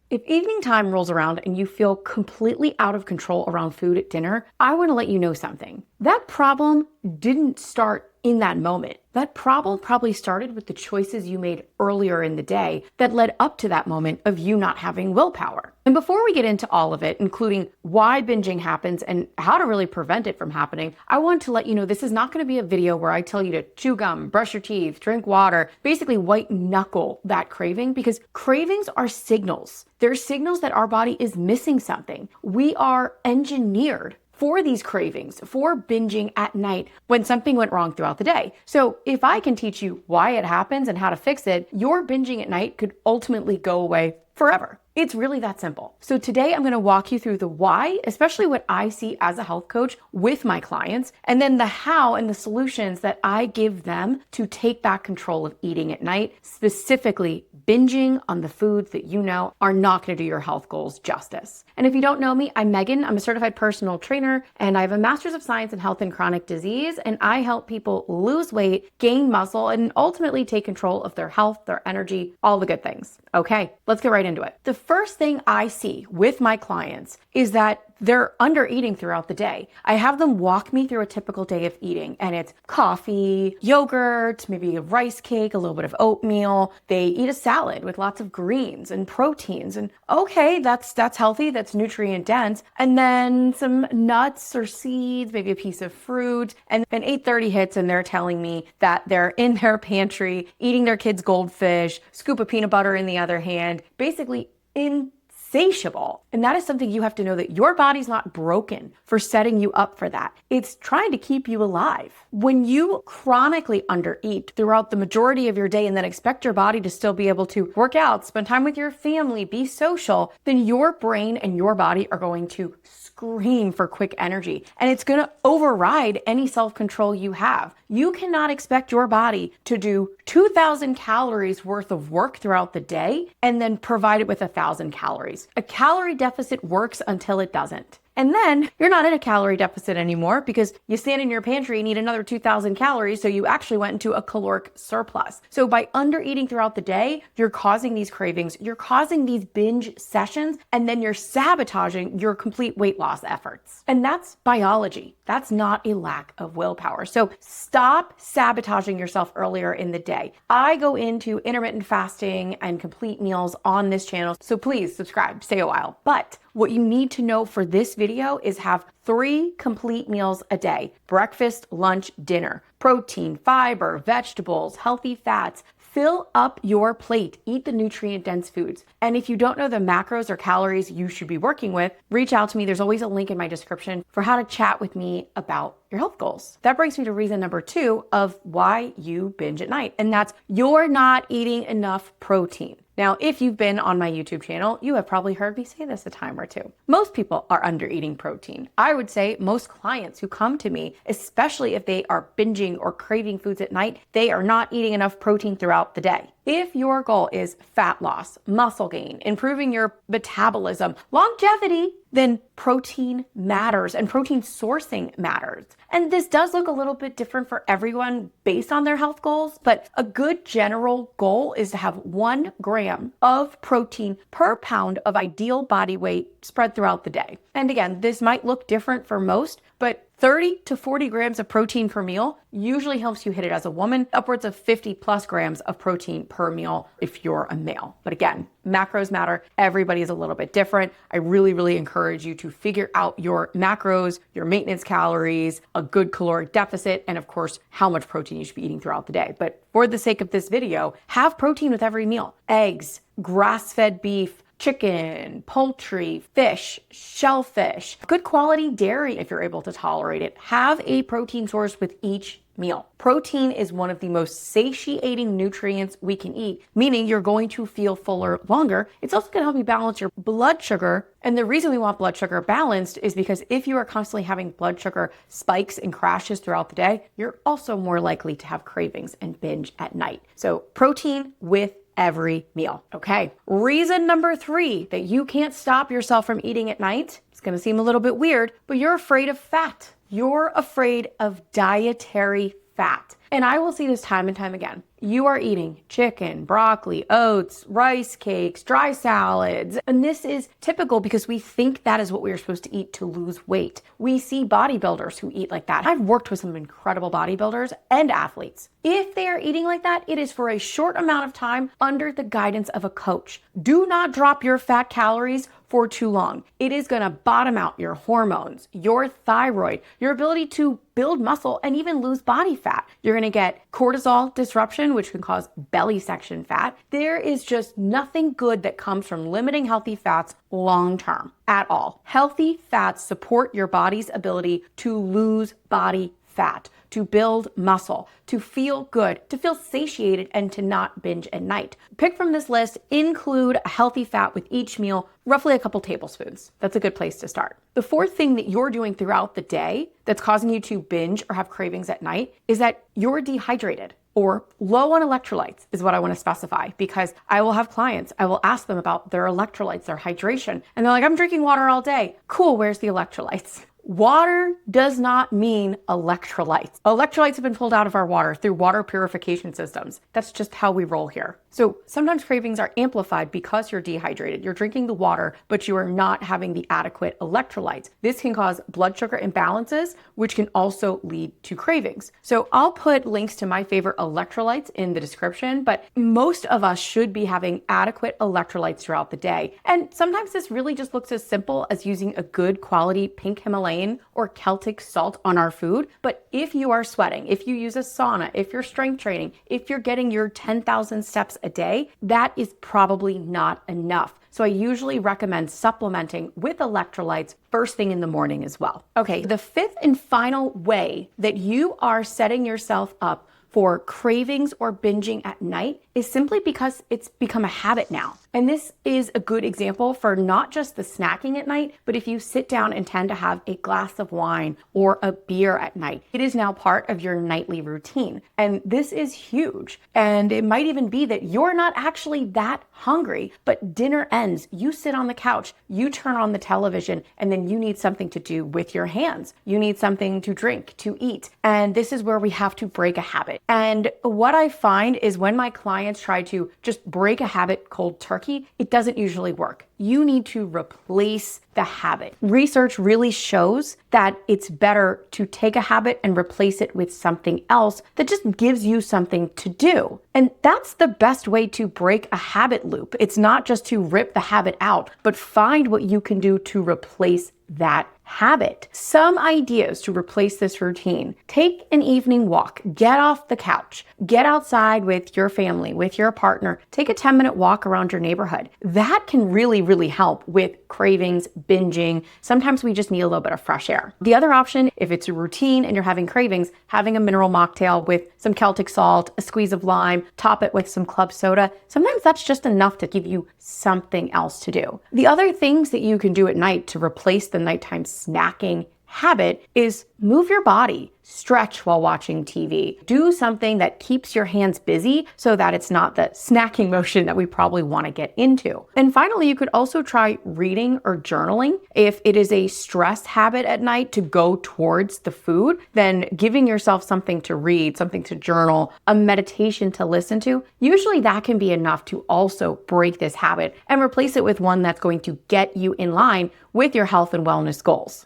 If evening time rolls around and you feel completely out of control around food at dinner, I want to let you know something. That problem didn't start in that moment. That problem probably started with the choices you made earlier in the day that led up to that moment of you not having willpower. And before we get into all of it, including why binging happens and how to really prevent it from happening, I want to let you know this is not going to be a video where I tell you to chew gum, brush your teeth, drink water, basically white knuckle that craving, because cravings are signals. They're signals that our body is missing something. We are engineered for these cravings, for binging at night when something went wrong throughout the day. So if I can teach you why it happens and how to fix it, your binging at night could ultimately go away forever. It's really that simple. So today I'm going to walk you through the why, especially what I see as a health coach with my clients, and then the how and the solutions that I give them to take back control of eating at night, specifically binging on the foods that you know are not going to do your health goals justice. And if you don't know me, I'm Megan. I'm a certified personal trainer, and I have a master's of science in health and chronic disease, and I help people lose weight, gain muscle, and ultimately take control of their health, their energy, all the good things. Okay, let's get right into it. The first thing I see with my clients is that they're under eating throughout the day. I have them walk me through a typical day of eating, and it's coffee, yogurt, maybe a rice cake, a little bit of oatmeal. They eat a salad with lots of greens and proteins, and okay, that's healthy, that's nutrient dense. And then some nuts or seeds, maybe a piece of fruit, and then 8:30 hits and they're telling me that they're in their pantry eating their kids' goldfish, scoop of peanut butter in the other hand, basically insatiable. And that is something you have to know, that your body's not broken for setting you up for that. It's trying to keep you alive. When you chronically undereat throughout the majority of your day and then expect your body to still be able to work out, spend time with your family, be social, then your brain and your body are going to scream for quick energy, and it's going to override any self-control you have. You cannot expect your body to do 2,000 calories worth of work throughout the day and then provide it with 1,000 calories. A calorie deficit works until it doesn't. And then you're not in a calorie deficit anymore because you stand in your pantry and eat another 2,000 calories, so you actually went into a caloric surplus. So by under eating throughout the day, you're causing these cravings, you're causing these binge sessions, and then you're sabotaging your complete weight loss efforts. And that's biology. That's not a lack of willpower. So stop sabotaging yourself earlier in the day. I go into intermittent fasting and complete meals on this channel, so please subscribe, stay a while. But what you need to know for this video is have 3 complete meals a day: breakfast, lunch, dinner. Protein, fiber, vegetables, healthy fats. Fill up your plate. Eat the nutrient-dense foods. And if you don't know the macros or calories you should be working with, reach out to me. There's always a link in my description for how to chat with me about your health goals. That brings me to reason number 2 of why you binge at night, and that's you're not eating enough protein. Now, if you've been on my YouTube channel, you have probably heard me say this a time or two. Most people are under eating protein. I would say most clients who come to me, especially if they are binging or craving foods at night, they are not eating enough protein throughout the day. If your goal is fat loss, muscle gain, improving your metabolism, longevity, then protein matters and protein sourcing matters. And this does look a little bit different for everyone based on their health goals, but a good general goal is to have 1 gram of protein per pound of ideal body weight spread throughout the day. And again, this might look different for most, but 30 to 40 grams of protein per meal usually helps you hit it as a woman, upwards of 50 plus grams of protein per meal if you're a male. But again, macros matter. Everybody is a little bit different. I really encourage you to figure out your macros, your maintenance calories, a good caloric deficit, and of course, how much protein you should be eating throughout the day. But for the sake of this video, have protein with every meal. Eggs, grass-fed beef, chicken, poultry, fish, shellfish, good quality dairy if you're able to tolerate it. Have a protein source with each meal. Protein is one of the most satiating nutrients we can eat, meaning you're going to feel fuller longer. It's also going to help you balance your blood sugar. And the reason we want blood sugar balanced is because if you are constantly having blood sugar spikes and crashes throughout the day, you're also more likely to have cravings and binge at night. So protein with every meal. Okay. Reason number 3 that you can't stop yourself from eating at night. It's going to seem a little bit weird, but you're afraid of fat. You're afraid of dietary fat. And I will see this time and time again. you are eating chicken, broccoli, oats, rice cakes, dry salads. And this is typical because we think that is what we are supposed to eat to lose weight. We see bodybuilders who eat like that. I've worked with some incredible bodybuilders and athletes. If they are eating like that, it is for a short amount of time under the guidance of a coach. Do not drop your fat calories for too long. It is going to bottom out your hormones, your thyroid, your ability to build muscle and even lose body fat. You're going to get cortisol disruption, which can cause belly section fat. There is just nothing good that comes from limiting healthy fats long term at all. Healthy fats support your body's ability to lose body fat, to build muscle, to feel good, to feel satiated, and to not binge at night. Pick from this list, include a healthy fat with each meal, roughly a couple tablespoons. That's a good place to start. The fourth thing that you're doing throughout the day that's causing you to binge or have cravings at night is that you're dehydrated or low on electrolytes is what I want to specify, because I will have clients, I will ask them about their electrolytes, their hydration, and they're like, I'm drinking water all day. Cool, where's the electrolytes? Water does not mean electrolytes. Electrolytes have been pulled out of our water through water purification systems. That's just how we roll here. So sometimes cravings are amplified because you're dehydrated. You're drinking the water, but you are not having the adequate electrolytes. This can cause blood sugar imbalances, which can also lead to cravings. So I'll put links to my favorite electrolytes in the description, but most of us should be having adequate electrolytes throughout the day. And sometimes this really just looks as simple as using a good quality pink Himalayan or Celtic salt on our food. But if you are sweating, if you use a sauna, if you're strength training, if you're getting your 10,000 steps a day, that is probably not enough. So I usually recommend supplementing with electrolytes first thing in the morning as well. Okay, the fifth and final way that you are setting yourself up for cravings or binging at night is simply because it's become a habit now. And this is a good example for not just the snacking at night, but if you sit down and tend to have a glass of wine or a beer at night, it is now part of your nightly routine. And this is huge. And it might even be that you're not actually that hungry, but dinner ends, you sit on the couch, you turn on the television, and then you need something to do with your hands. You need something to drink, to eat. And this is where we have to break a habit. And what I find is when my clients try to just break a habit cold turkey, it doesn't usually work. You need to replace the habit. Research really shows that it's better to take a habit and replace it with something else that just gives you something to do. And that's the best way to break a habit loop. It's not just to rip the habit out, but find what you can do to replace that habit. Some ideas to replace this routine: take an evening walk, get off the couch, get outside with your family, with your partner, take a 10-minute walk around your neighborhood. That can really help with cravings, binging. Sometimes we just need a little bit of fresh air. The other option, if it's a routine and you're having cravings, having a mineral mocktail with some Celtic salt, a squeeze of lime, top it with some club soda. Sometimes that's just enough to give you something else to do. The other things that you can do at night to replace the nighttime snacking habit is move your body, stretch while watching TV, do something that keeps your hands busy so that it's not the snacking motion that we probably want to get into. And finally, you could also try reading or journaling. If it is a stress habit at night to go towards the food, then giving yourself something to read, something to journal, a meditation to listen to, usually that can be enough to also break this habit and replace it with one that's going to get you in line with your health and wellness goals.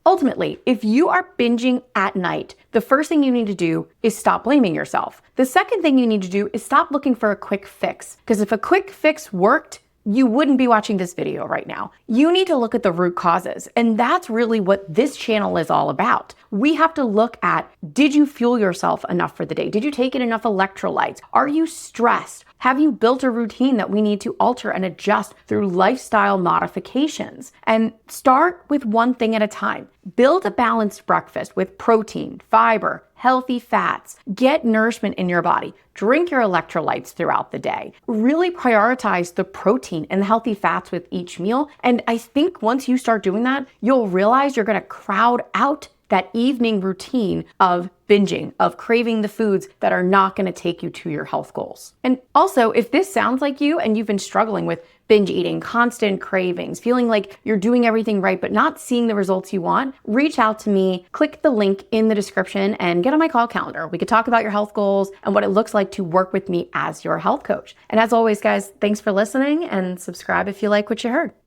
Ultimately, if you are binging at night, the first thing you need to do is stop blaming yourself. The second thing you need to do is stop looking for a quick fix. Because if a quick fix worked, you wouldn't be watching this video right now. You need to look at the root causes. And that's really what this channel is all about. We have to look at, did you fuel yourself enough for the day? Did you take in enough electrolytes? Are you stressed? Have you built a routine that we need to alter and adjust through lifestyle modifications? And start with one thing at a time. Build a balanced breakfast with protein, fiber, healthy fats. Get nourishment in your body. Drink your electrolytes throughout the day. Really prioritize the protein and the healthy fats with each meal. And I think once you start doing that, you'll realize you're going to crowd out that evening routine of binging, of craving the foods that are not going to take you to your health goals. And also, if this sounds like you and you've been struggling with binge eating, constant cravings, feeling like you're doing everything right but not seeing the results you want, reach out to me, click the link in the description and get on my call calendar. We could talk about your health goals and what it looks like to work with me as your health coach. And as always, guys, thanks for listening and subscribe if you like what you heard.